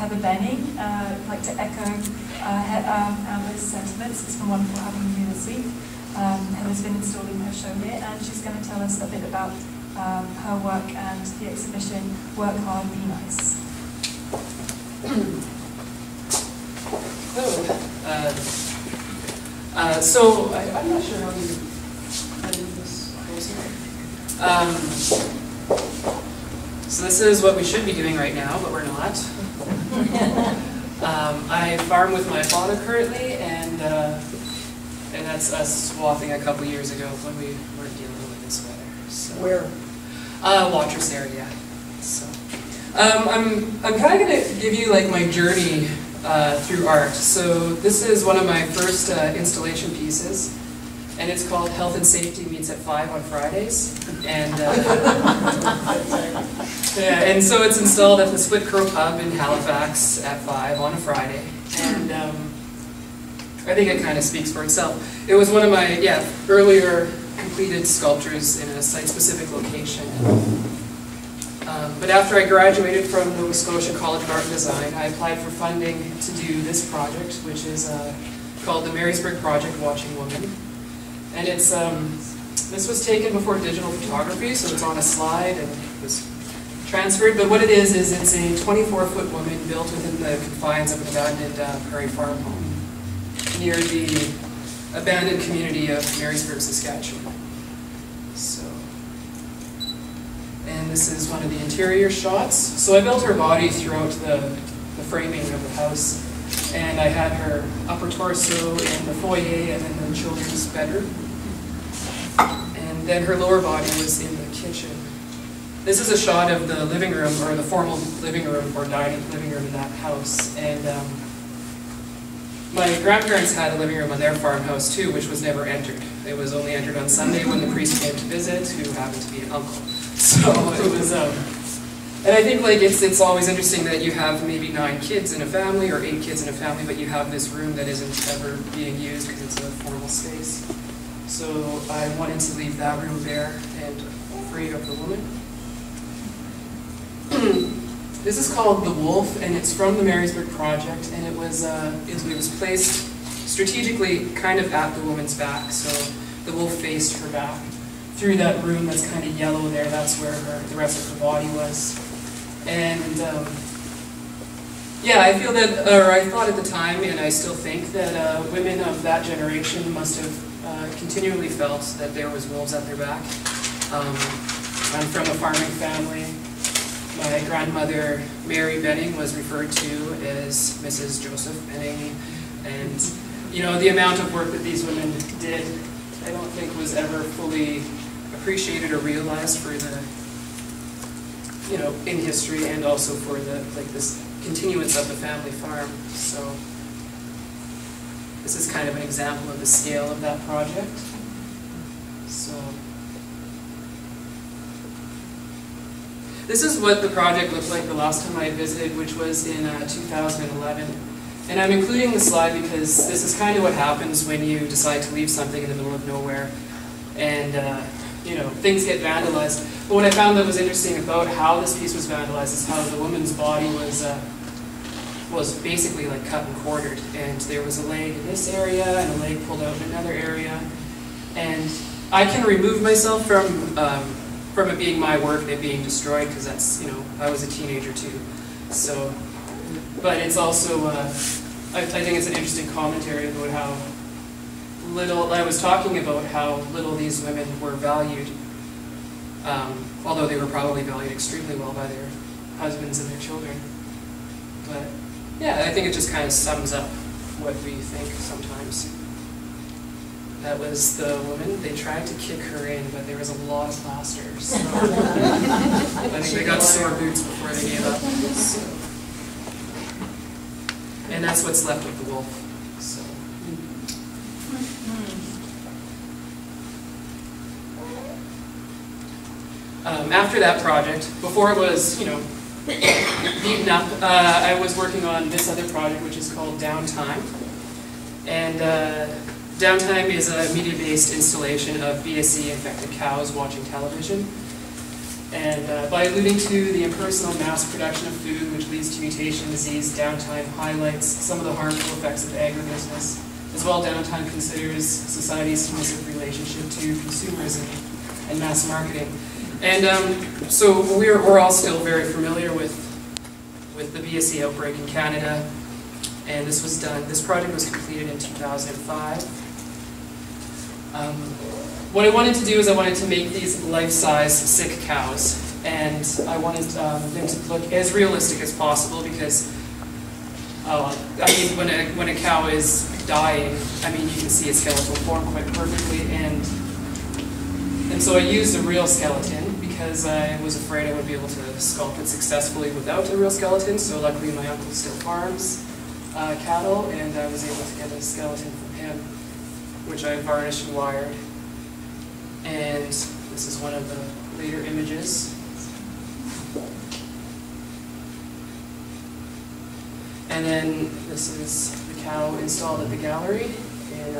Heather Benning. I'd like to echo Amber's sentiments. It's been wonderful having you here this week. Heather's been installing her show here, and she's going to tell us a bit about her work and the exhibition Work Hard, Be Nice. So I'm not sure how do this goes here. So this is what we should be doing right now, but we're not. I farm with my father currently, and that's us swathing a couple years ago when we weren't dealing with this weather. So. Where? Watrous area. So I'm kind of going to give you like my journey through art. So this is one of my first installation pieces, and it's called Health and Safety Meets at 5 on Fridays. And yeah, and so it's installed at the Split Crow Pub in Halifax at 5 on a Friday. And I think it kind of speaks for itself. It was one of my earlier completed sculptures in a site-specific location. But after I graduated from Nova Scotia College of Art and Design, I applied for funding to do this project, which is called the Marysburg Project Watching Woman. And it's this was taken before digital photography, so it's on a slide and it was transferred. But what it is it's a 24-foot woman built within the confines of an abandoned prairie farm home near the abandoned community of Marysburg, Saskatchewan. So, and this is one of the interior shots. So I built her body throughout the framing of the house, and I had her upper torso in the foyer and in the children's bedroom. And then her lower body was in the kitchen. This is a shot of the living room, or the formal living room or dining living room in that house. And my grandparents had a living room on their farmhouse too, which was never entered. It was only entered on Sunday when the priest came to visit, who happened to be an uncle. So it was, and I think like it's always interesting that you have maybe 9 kids in a family or 8 kids in a family, but you have this room that isn't ever being used because it's a formal space. So I wanted to leave that room bare and free of the woman. This is called The Wolf, and it's from the Marysburg Project, and it was placed strategically kind of at the woman's back, so the wolf faced her back. Through that room that's kind of yellow there, that's where the rest of her body was. And yeah, I feel that, or I thought at the time, and I still think that women of that generation must have continually felt that there was wolves at their back. I'm from a farming family. My grandmother, Mary Benning, was referred to as Mrs. Joseph Benning, and you know, the amount of work that these women did, I don't think was ever fully appreciated or realized for the, you know, in history, and also for the, like, this continuance of the family farm. So this is kind of an example of the scale of that project. So this is what the project looked like the last time I visited, which was in 2011. And I'm including the slide because this is kind of what happens when you decide to leave something in the middle of nowhere, and you know, things get vandalized. But what I found that was interesting about how this piece was vandalized is how the woman's body was basically like cut and quartered, and there was a leg in this area and a leg pulled out in another area. And I can remove myself from it being my work, it being destroyed, because that's, you know, I was a teenager too. So, but it's also, I think it's an interesting commentary about how little, I was talking about how little these women were valued, although they were probably valued extremely well by their husbands and their children. But yeah, I think it just kind of sums up what we think sometimes. That was the woman. They tried to kick her in, but there was a lot of plaster. So I think they got sore boots before they gave up. So. And that's what's left of the wolf. So. After that project, before it was, you know, beaten up, I was working on this other project, which is called Downtime. And Downtime is a media-based installation of BSE-infected cows watching television. And by alluding to the impersonal mass production of food, which leads to mutation, disease, downtime, highlights some of the harmful effects of agribusiness. As well, downtime considers society's submissive relationship to consumerism and mass marketing. And so we're all still very familiar with the BSE outbreak in Canada. And this project was completed in 2005. What I wanted to do is I wanted to make these life-size sick cows, and I wanted them to look as realistic as possible because, I mean, when a cow is dying, I mean, you can see its skeletal form quite perfectly, and so I used a real skeleton because I was afraid I wouldn't be able to sculpt it successfully without a real skeleton. So luckily, my uncle still farms cattle, and I was able to get a skeleton from him, which I varnished and wired. And this is one of the later images. And then this is the cow installed at the gallery in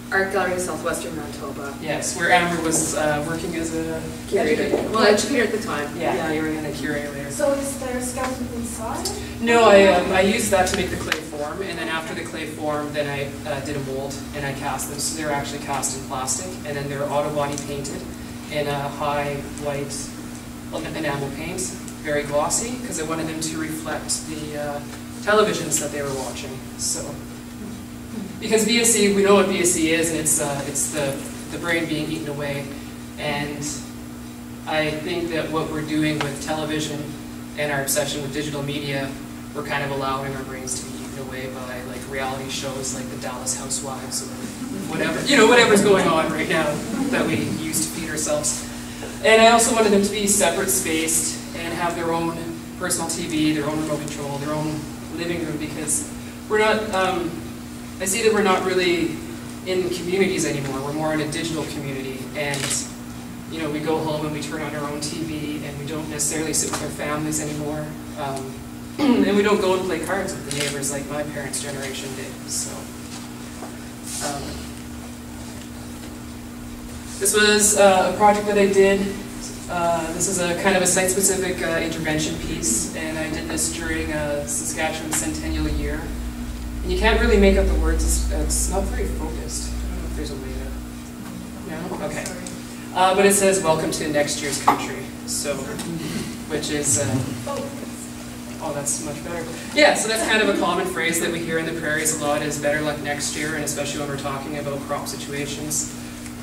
Art Gallery, Southwestern Manitoba. Yes, where Amber was working as a curator. Well, educator at the time. Yeah, you were in a curator later. So is there a skeleton inside? No, I used that to make the clay form, and then after the clay form, then I did a mold and I cast them. So they're actually cast in plastic, and then they're auto body painted in a high white enamel paint, very glossy, because I wanted them to reflect the televisions that they were watching. So, because BSE, we know what BSE is, and it's the brain being eaten away, and I think that what we're doing with television and our obsession with digital media, we're kind of allowing our brains to be eaten away by like reality shows like the Dallas Housewives or whatever, whatever's going on right now that we use to feed ourselves. And I also wanted them to be separate spaced and have their own personal TV, their own remote control, their own living room, because we're not, I see that we're not really in communities anymore. We're more in a digital community, and we go home and we turn on our own TV, and we don't necessarily sit with our families anymore. And we don't go and play cards with the neighbors like my parents' generation did. So, this was a project that I did. This is a kind of a site-specific intervention piece, and I did this during Saskatchewan Centennial Year. And you can't really make out the words. It's not very focused. I don't know if there's a way to. No? Okay. But it says, "Welcome to next year's country." So, which is. Oh, that's much better. Yeah, so that's kind of a common phrase that we hear in the prairies a lot, is better luck next year, and especially when we're talking about crop situations.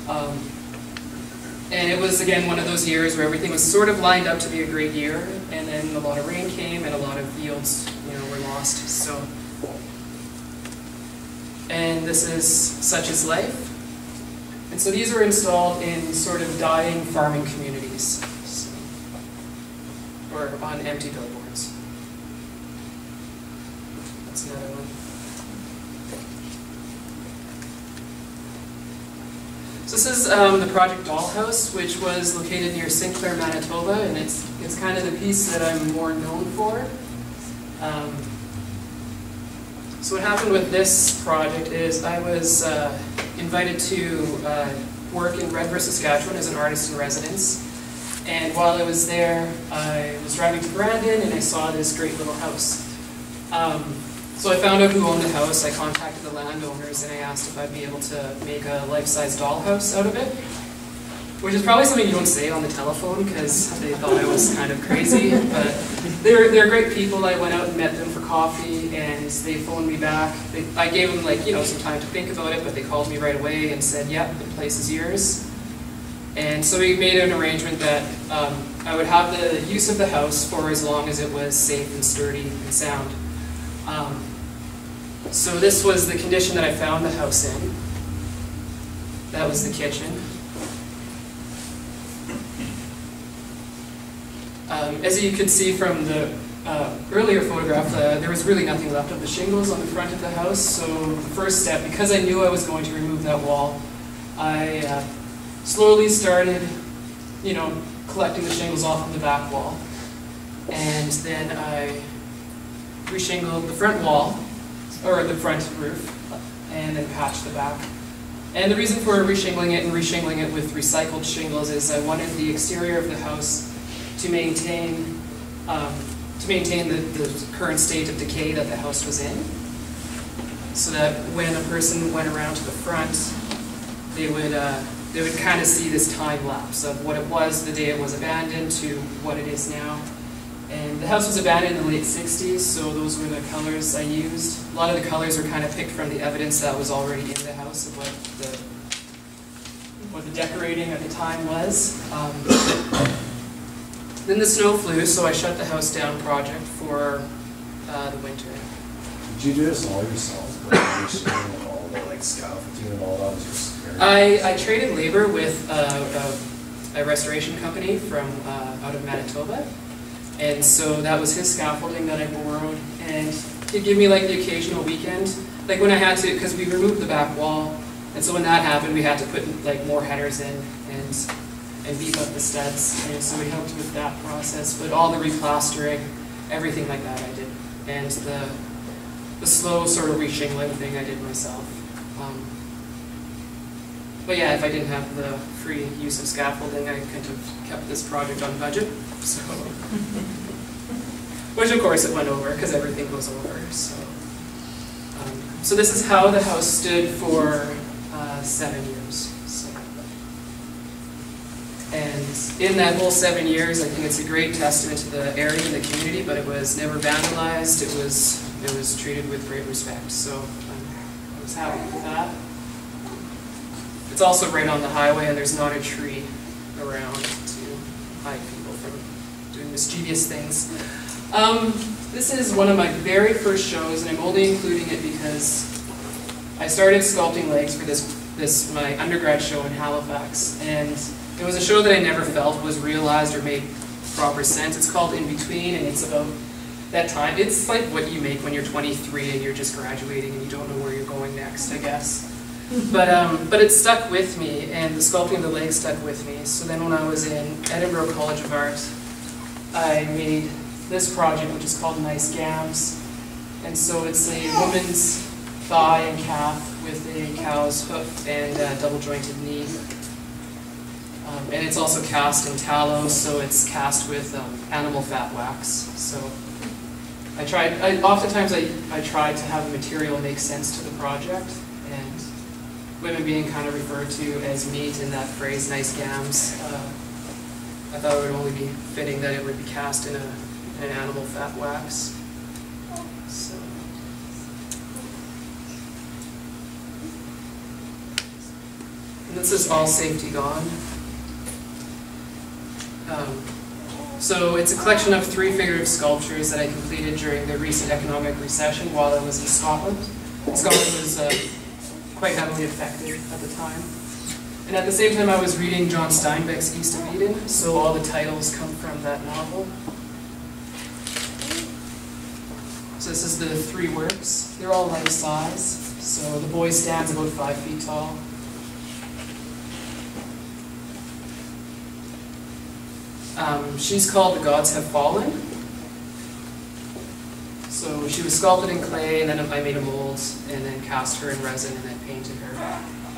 And it was, again, one of those years where everything was sort of lined up to be a great year, and then a lot of rain came, and a lot of yields, were lost. So, and this is Such is Life. And so these are installed in sort of dying farming communities, or on empty billboards. That's another one. So this is the project Dollhouse, which was located near St. Clair, Manitoba, and it's kind of the piece that I'm more known for. So what happened with this project is I was invited to work in Red River, Saskatchewan as an artist in residence. And while I was there, I was driving to Brandon and I saw this great little house. So I found out who owned the house. I contacted the landowners and I asked if I'd be able to make a life-size dollhouse out of it, which is probably something you don't say on the telephone because they thought I was kind of crazy. But they're great people. I went out and met them for coffee and they phoned me back. I gave them some time to think about it, but they called me right away and said, "Yep, the place is yours." And so we made an arrangement that I would have the use of the house for as long as it was safe and sturdy and sound. So this was the condition that I found the house in. That was the kitchen. As you could see from the earlier photograph, there was really nothing left of the shingles on the front of the house. So the first step, because I knew I was going to remove that wall, I slowly started, collecting the shingles off of the back wall. And then I reshingled the front wall, or the front roof, and then patched the back. And the reason for reshingling it with recycled shingles is I wanted the exterior of the house to maintain the current state of decay that the house was in, so that when a person went around to the front, they would kind of see this time lapse of what it was the day it was abandoned to what it is now. And the house was abandoned in the late 60s, so those were the colors I used. A lot of the colors were kind of picked from the evidence that was already in the house of what the decorating at the time was. Then the snow flew, so I shut the house down project for the winter. Did you do this all yourself? And all the like scaffolding and all that was just I traded labor with a restoration company from out of Manitoba, and so that was his scaffolding that I borrowed, and he'd give me like the occasional weekend, like when I had to, because we removed the back wall, and so when that happened, we had to put like more headers in and beef up the studs, and so we helped with that process. But all the replastering, everything like that I did, and the slow sort of re-shingling thing I did myself. But yeah, if I didn't have the free use of scaffolding, I could have kept this project on budget. So, which of course it went over because everything goes over. So this is how the house stood for 7 years. So. And in that whole 7 years, I think it's a great testament to the area and the community. But it was never vandalized. It was treated with great respect. So I was happy with that. It's also right on the highway, and there's not a tree around to hide people from doing mischievous things. This is one of my very first shows, and I'm only including it because I started sculpting legs for this my undergrad show in Halifax, and it was a show that I never felt was realized or made proper sense. It's called In Between, and it's about that time. It's like what you make when you're 23 and you're just graduating and you don't know where you're going next, I guess. But it stuck with me, and the sculpting of the leg stuck with me. So then when I was in Edinburgh College of Art, I made this project, which is called Nice Gams. And so it's a woman's thigh and calf with a cow's hoof and a double-jointed knee. And it's also cast in tallow, so it's cast with animal fat wax. So oftentimes I tried to have the material make sense to the project, and women being kind of referred to as meat in that phrase, nice gams, I thought it would only be fitting that it would be cast in an animal fat wax. So. And this is All Safety Gone. So it's a collection of 3 figurative sculptures that I completed during the recent economic recession while I was in Scotland. Scotland was quite heavily affected at the time. And at the same time I was reading John Steinbeck's East of Eden, so all the titles come from that novel. So this is the 3 works. They're all life size. So the boy stands about 5 feet tall. She's called The Gods Have Fallen. So she was sculpted in clay, and then I made a mold, and then cast her in resin, and then painted her.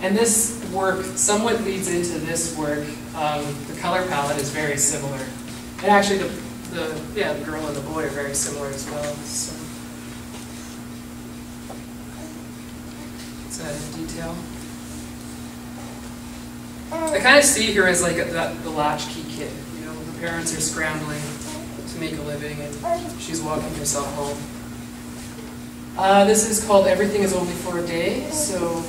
And this work somewhat leads into this work. The color palette is very similar. And actually the girl and the boy are very similar as well. So it's a detail. I kind of see her as like the latchkey kid. You know, the parents are scrambling to make a living, and she's walking herself home. This is called Everything Is Only for a Day. So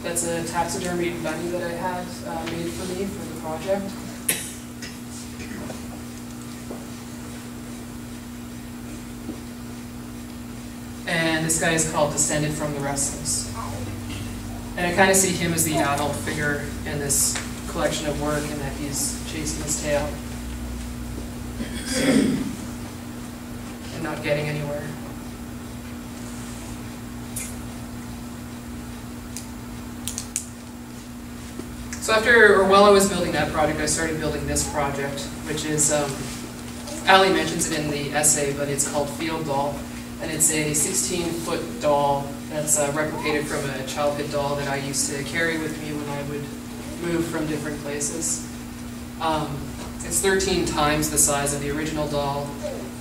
that's a taxidermied bunny that I had made for me for the project. And this guy is called Descended from the Restless. And I kind of see him as the adult figure in this collection of work, and that he's chasing his tail and not getting anywhere. So while I was building that project, I started building this project, which is, Ali mentions it in the essay, but it's called Field Doll. And it's a 16-foot doll that's replicated from a childhood doll that I used to carry with me when I would move from different places. It's 13 times the size of the original doll.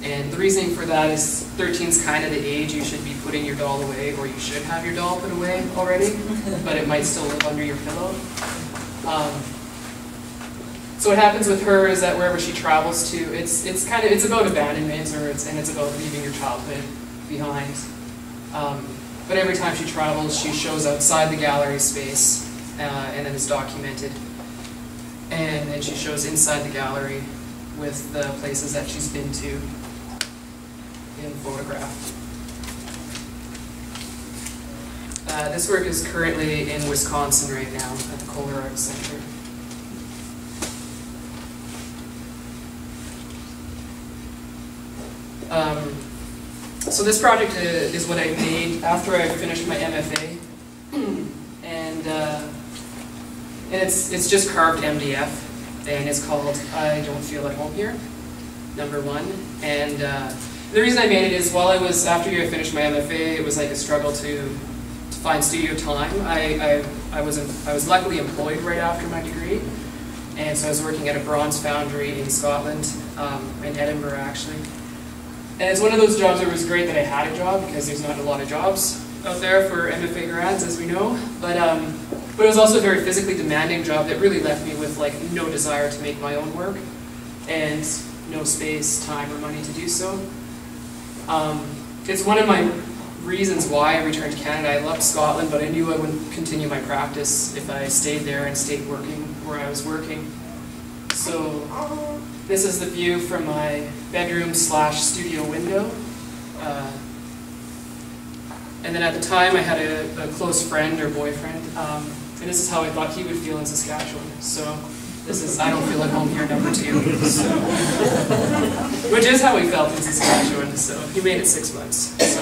And the reasoning for that is 13 is kind of the age you should be putting your doll away, or you should have your doll put away already, but it might still live under your pillow. So what happens with her is that wherever she travels to, it's about abandonment, and it's about leaving your childhood behind. But every time she travels, she shows outside the gallery space, and then it's documented. And then she shows inside the gallery with the places that she's been to in photograph. This work is currently in Wisconsin right now at the Kohler Art Center. So this project is what I made after I finished my MFA, and it's just carved MDF, and it's called "I Don't Feel at Home Here," #1. And the reason I made it is after I finished my MFA, it was like a struggle to find studio time. I was luckily employed right after my degree, and so I was working at a bronze foundry in Scotland, in Edinburgh actually. And it's one of those jobs where it was great that I had a job, because there's not a lot of jobs out there for MFA grads, as we know. But it was also a very physically demanding job that really left me with like no desire to make my own work, and no space, time, or money to do so. It's one of my reasons why I returned to Canada. I loved Scotland, but I knew I wouldn't continue my practice if I stayed there and stayed working where I was working. So this is the view from my bedroom/studio window. And then at the time I had a close friend or boyfriend, and this is how I thought he would feel in Saskatchewan. So this is "I Don't Feel at Home Here" #2. So, which is how he felt in Saskatchewan, so he made it 6 months. So.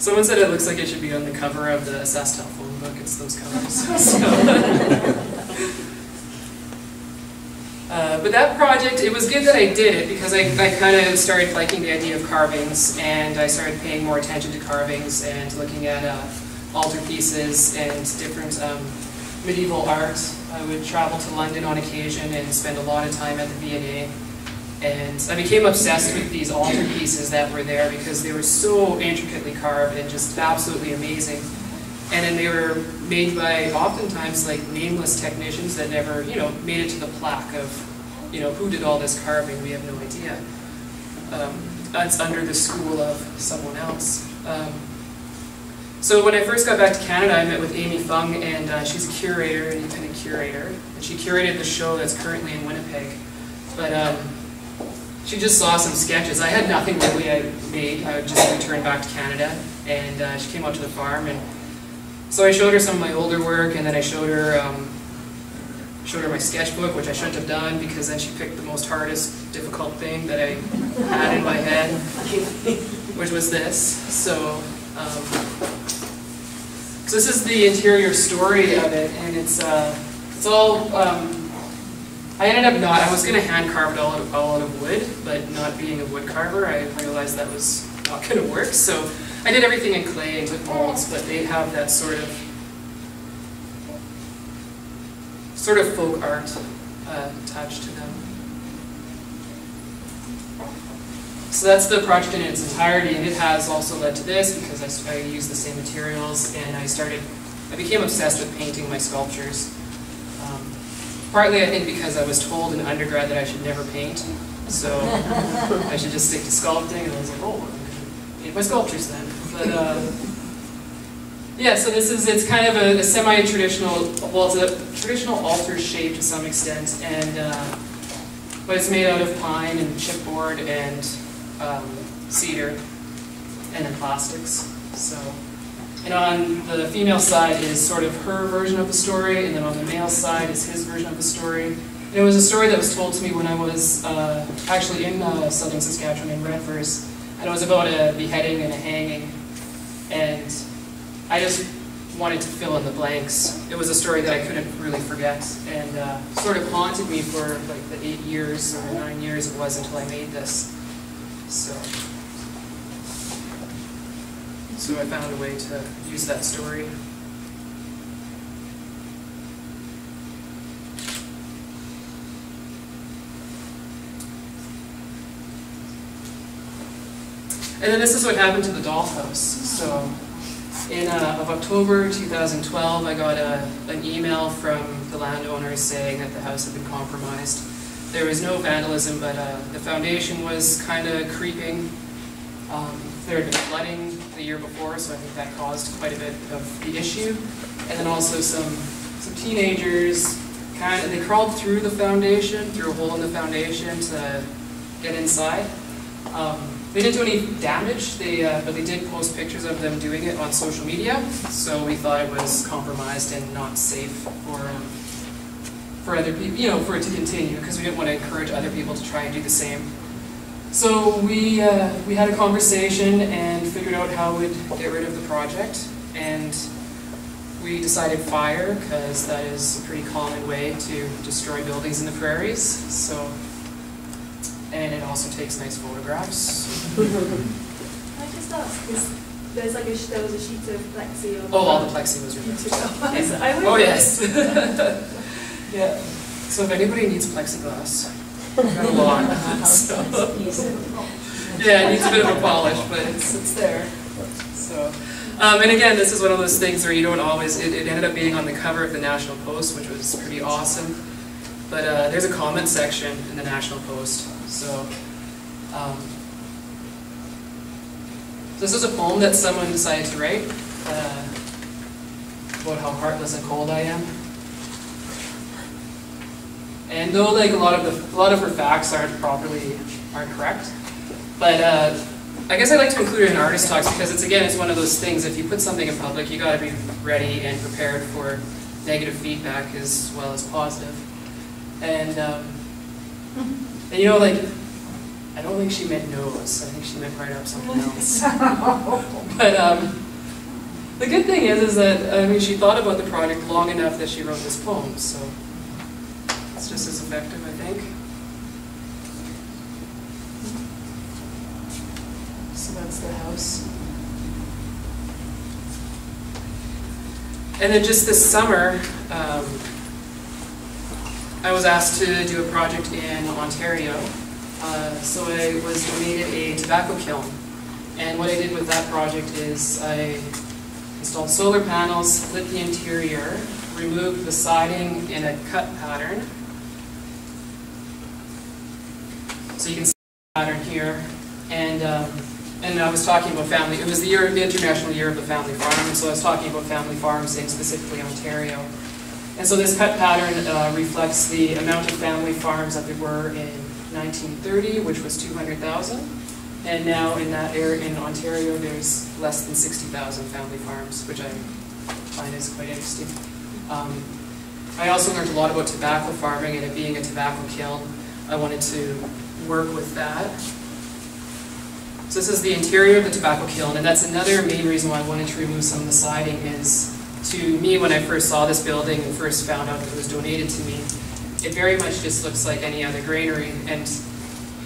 Someone said it looks like it should be on the cover of the Saskatchewan phone book. It's those colors. So. But that project, it was good that I did it, because I kind of started liking the idea of carvings, and I started paying more attention to carvings and looking at altarpieces and different medieval art. I would travel to London on occasion and spend a lot of time at the V&A. And I became obsessed with these altarpieces that were there, because they were so intricately carved and just absolutely amazing. And then they were made by oftentimes like nameless technicians that never, made it to the plaque of, who did all this carving. We have no idea. It's under the school of someone else. So when I first got back to Canada, I met with Amy Fung, and she's a curator, an independent curator, and she curated the show that's currently in Winnipeg. But she just saw some sketches. I had nothing really I made. I would just return back to Canada, and she came out to the farm, and so I showed her some of my older work, and then I showed her my sketchbook, which I shouldn't have done, because then she picked the most hardest, difficult thing that I had in my head, which was this. So this is the interior story of it, and it's all. I was going to hand carve it all out of wood, but not being a wood carver, I realized that was not going to work. So I did everything in clay and with molds, but they have that sort of folk art touch to them. So that's the project in its entirety, and it has also led to this, because I used the same materials, and I became obsessed with painting my sculptures. Partly, I think, because I was told in undergrad that I should never paint, so I should just stick to sculpting, and I was like, oh, I'm going to paint my sculptures then. But yeah, so it's kind of a semi-traditional, well, it's a traditional altar shape to some extent, and but it's made out of pine and chipboard and cedar, and then plastics. So. And on the female side is sort of her version of the story, and then on the male side is his version of the story. And it was a story that was told to me when I was actually in southern Saskatchewan in Redvers, and it was about a beheading and a hanging, and I just wanted to fill in the blanks. It was a story that I couldn't really forget, and sort of haunted me for like the 8 years or 9 years it was until I made this. So I found a way to use that story. And then this is what happened to the dollhouse. So in of October 2012, I got an email from the landowners saying that the house had been compromised. There was no vandalism, but the foundation was kind of creeping. There had been flooding the year before, so I think that caused quite a bit of the issue. And then also some teenagers, they crawled through the foundation, through a hole in the foundation to get inside. They didn't do any damage, but they did post pictures of them doing it on social media, so we thought it was compromised and not safe for other people, for it to continue, because we didn't want to encourage other people to try and do the same. So we had a conversation and figured out how we'd get rid of the project, and we decided fire, because that is a pretty common way to destroy buildings in the prairies. So, and it also takes nice photographs. Can I just ask, because there was a sheet of plexi on... Oh, all the plexi was removed. Oh, yes. Yeah. So if anybody needs plexiglass, I've got a lot. So. Yeah, it needs a bit of a polish, but it's there. So, and again, this is one of those things where you don't always, it ended up being on the cover of the National Post, which was pretty awesome. But there's a comment section in the National Post. So, this is a poem that someone decided to write about how heartless and cold I am. And though like a lot of her facts aren't correct, but I guess I like to include it in artist talks because it's one of those things. If you put something in public, you got to be ready and prepared for negative feedback as well as positive. And like I don't think she meant nose. I think she meant right up something else. But the good thing is that she thought about the project long enough that she wrote this poem. So. It's just as effective, I think. So that's the house. And then just this summer, I was asked to do a project in Ontario. So I was donated a tobacco kiln. And what I did with that project is I installed solar panels, lit the interior, removed the siding in a cut pattern. So you can see the pattern here, and I was talking about family. It was the International Year of the Family Farm, and so I was talking about family farms in specifically Ontario. And so this cut pattern reflects the amount of family farms that there were in 1930, which was 200,000, and now in that area in Ontario, there's less than 60,000 family farms, which I find is quite interesting. I also learned a lot about tobacco farming, and it being a tobacco kiln, I wanted to work with that. So this is the interior of the tobacco kiln, and that's another main reason why I wanted to remove some of the siding is, to me, when I first saw this building and first found out that it was donated to me, it very much just looks like any other granary, and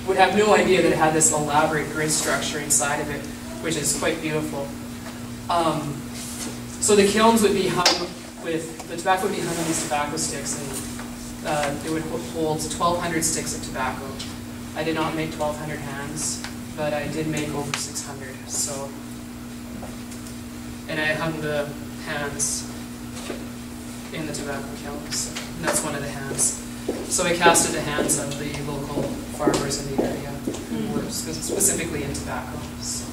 would have no idea that it had this elaborate grid structure inside of it, which is quite beautiful. So the kilns would be hung with, the tobacco would be hung on these tobacco sticks, and it would hold 1,200 sticks of tobacco. I did not make 1,200 hands, but I did make over 600. So, and I hung the hands in the tobacco kiln. So that's one of the hands. So I casted the hands of the local farmers in the area who were specifically in tobacco. So.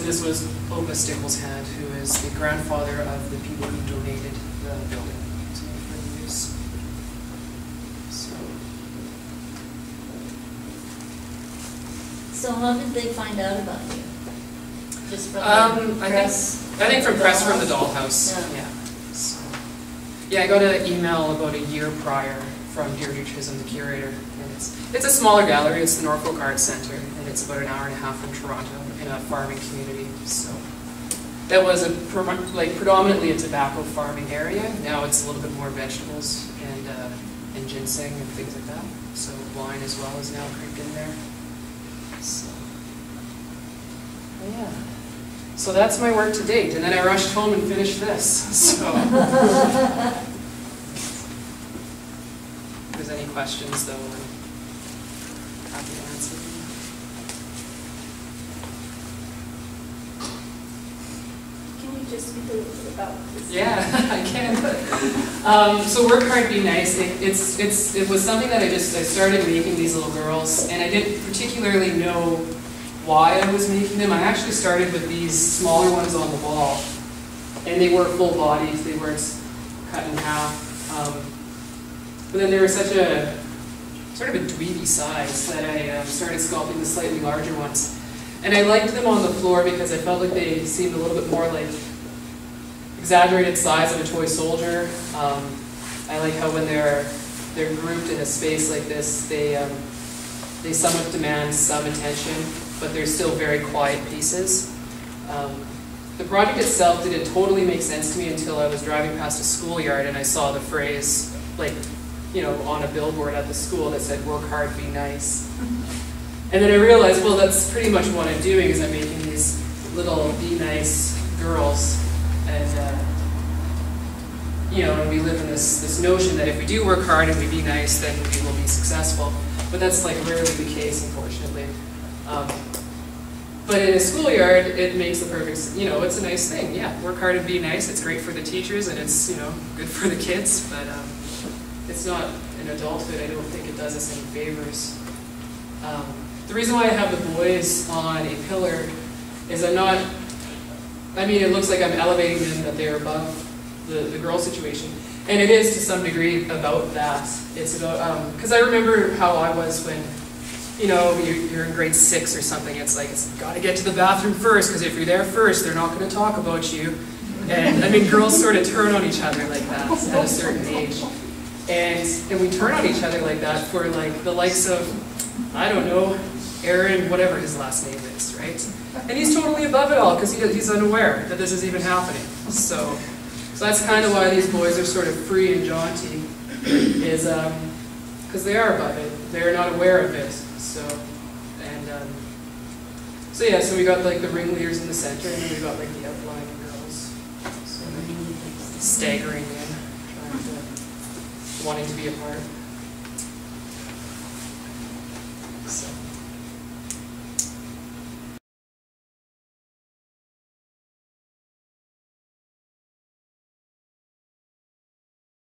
And this was Opa Stickle's hand, who is the grandfather of the people who donated the building to me for use. So how did they find out about you? Just from the press? I think from press from the dollhouse. Yeah. So, yeah, I got an email about a year prior from Deirdre Chisholm, the curator. And it's a smaller gallery. It's the Norfolk Art Centre, and it's about an hour and a half from Toronto in a farming community. So that was predominantly a tobacco farming area. Now it's a little bit more vegetables and ginseng and things like that. So wine as well is now creeped in there. So, yeah. So that's my work to date, and then I rushed home and finished this. So, if there's any questions, though, I'm happy to answer them. just speak a little bit about this? Yeah, I can. So work hard, be nice. It was something that I started making these little girls, and I didn't particularly know why I was making them. I actually started with these smaller ones on the wall, and they were full bodied. They weren't cut in half. But then they were such a sort of a dweeby size that I started sculpting the slightly larger ones. And I liked them on the floor because I felt like they seemed a little bit more like exaggerated size of a toy soldier. I like how when they're grouped in a space like this, they somewhat demand some attention, but they're still very quiet pieces. The project itself didn't totally make sense to me until I was driving past a schoolyard and I saw the phrase, like, you know, on a billboard at the school that said, "Work hard, be nice." And then I realized, well, that's pretty much what I'm doing, is I'm making these little be nice girls. And, you know, and we live in this notion that if we do work hard and we be nice, then we will be successful. But that's like rarely the case, unfortunately. But in a schoolyard, it makes the perfect, you know, it's a nice thing. Yeah, work hard and be nice. It's great for the teachers and it's, you know, good for the kids. But it's not, in adulthood, I don't think it does us any favors. The reason why I have the boys on a pillar is I'm not, I mean, it looks like I'm elevating them, that they're above the girl situation. And it is to some degree about that. It's about, because I remember how I was when, you know, you're in grade 6 or something. It's like, it's got to get to the bathroom first, because if you're there first, they're not going to talk about you. And I mean, girls sort of turn on each other like that at a certain age. And we turn on each other like that for like the likes of, I don't know, Aaron, whatever his last name is, right? And he's totally above it all because he's unaware that this is even happening. So that's kind of why these boys are sort of free and jaunty, is because they are above it. They're not aware of it. So yeah, so we got like the ringleaders in the center, and then we got like the outlying girls, so like staggering in, wanting to be a part.